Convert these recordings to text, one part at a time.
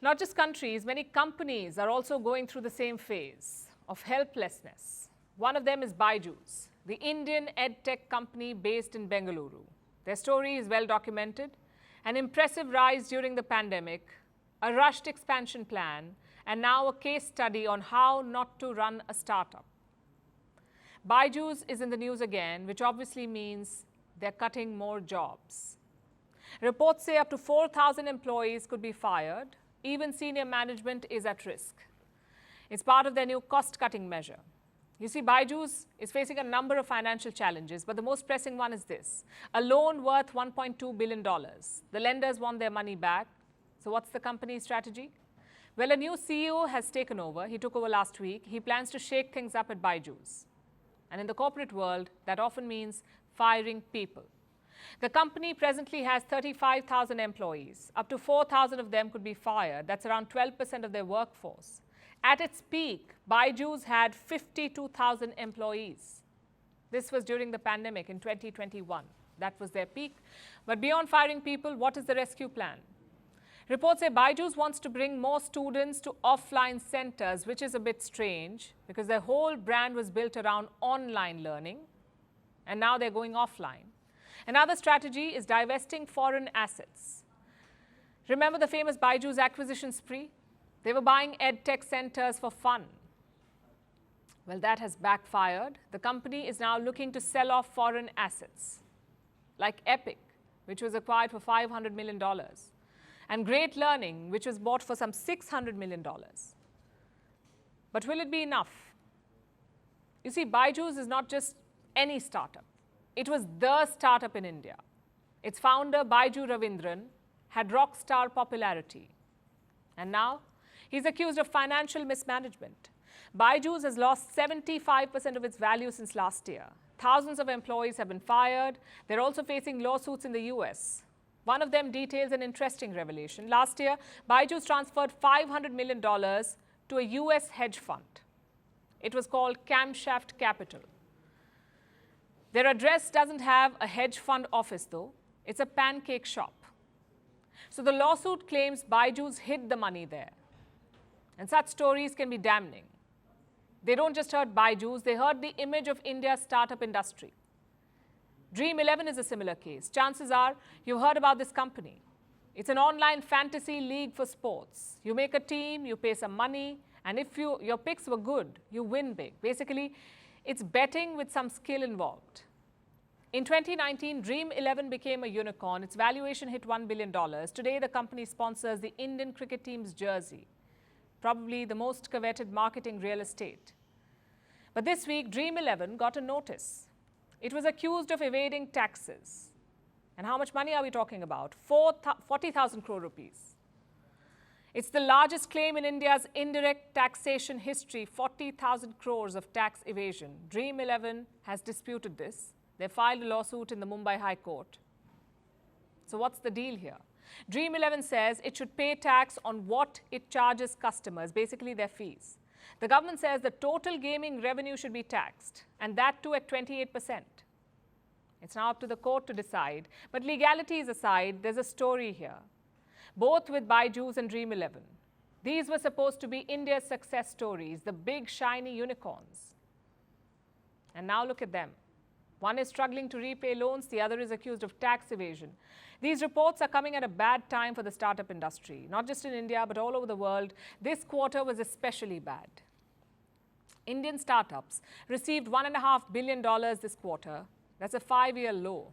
Not just countries, many companies are also going through the same phase of helplessness. One of them is Byju's, the Indian edtech company based in Bengaluru. Their story is well documented: an impressive rise during the pandemic, a rushed expansion plan, and now a case study on how not to run a startup. Byju's is in the news again, which obviously means they're cutting more jobs. Reports say up to 4,000 employees could be fired. Even senior management is at risk. It's part of their new cost-cutting measure. You see, Byju's is facing a number of financial challenges, but the most pressing one is this: a loan worth $1.2 billion. The lenders want their money back. So what's the company's strategy? Well, a new CEO has taken over. He took over last week. He plans to shake things up at Byju's. And in the corporate world, that often means firing people. The company presently has 35,000 employees. Up to 4,000 of them could be fired. That's around 12% of their workforce. At its peak, Byju's had 52,000 employees. This was during the pandemic in 2021. That was their peak. But beyond firing people, what is the rescue plan? Reports say Byju's wants to bring more students to offline centers, which is a bit strange because their whole brand was built around online learning, and now they're going offline. Another strategy is divesting foreign assets. Remember the famous Byju's acquisition spree? They were buying edtech centers for fun. Well, that has backfired. The company is now looking to sell off foreign assets, like Epic, which was acquired for $500 million, and Great Learning, which was bought for some $600 million. But will it be enough? You see, Byju's is not just any startup. It was the startup in India. Its founder, Byju Ravindran, had rock star popularity. And now, he's accused of financial mismanagement. Byju's has lost 75% of its value since last year. Thousands of employees have been fired. They're also facing lawsuits in the US. One of them details an interesting revelation. Last year, Byju's transferred $500 million to a US hedge fund. It was called Camshaft Capital. Their address doesn't have a hedge fund office, though. It's a pancake shop. So the lawsuit claims Byju's hid the money there. And such stories can be damning. They don't just hurt Byju's, they hurt the image of India's startup industry. Dream11 is a similar case. Chances are you've heard about this company. It's an online fantasy league for sports. You make a team, you pay some money, and if your picks were good, you win big. Basically, it's betting with some skill involved. In 2019, Dream11 became a unicorn. Its valuation hit $1 billion. Today, the company sponsors the Indian cricket team's jersey, probably the most coveted marketing real estate. But this week, Dream11 got a notice. It was accused of evading taxes. And how much money are we talking about? 40,000 crore rupees. It's the largest claim in India's indirect taxation history, 40,000 crores of tax evasion. Dream11 has disputed this. They filed a lawsuit in the Mumbai High Court. So what's the deal here? Dream11 says it should pay tax on what it charges customers, basically their fees. The government says the total gaming revenue should be taxed, and that too at 28%. It's now up to the court to decide. But legalities aside, there's a story here, both with Byju's and Dream11. These were supposed to be India's success stories, the big shiny unicorns. And now look at them. One is struggling to repay loans, the other is accused of tax evasion. These reports are coming at a bad time for the startup industry, not just in India, but all over the world. This quarter was especially bad. Indian startups received $1.5 billion this quarter. That's a 5-year low.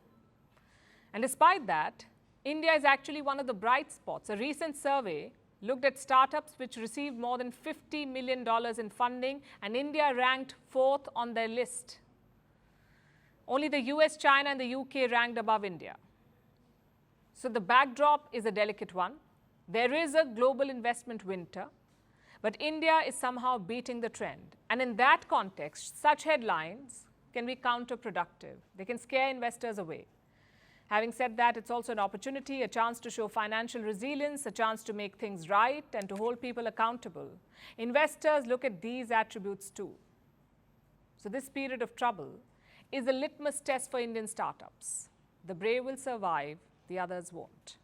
And despite that, India is actually one of the bright spots. A recent survey looked at startups which received more than $50 million in funding, and India ranked 4th on their list. Only the US, China, and the UK ranked above India. So the backdrop is a delicate one. There is a global investment winter, but India is somehow beating the trend. And in that context, such headlines can be counterproductive. They can scare investors away. Having said that, it's also an opportunity, a chance to show financial resilience, a chance to make things right and to hold people accountable. Investors look at these attributes too. So this period of trouble is a litmus test for Indian startups. The brave will survive, the others won't.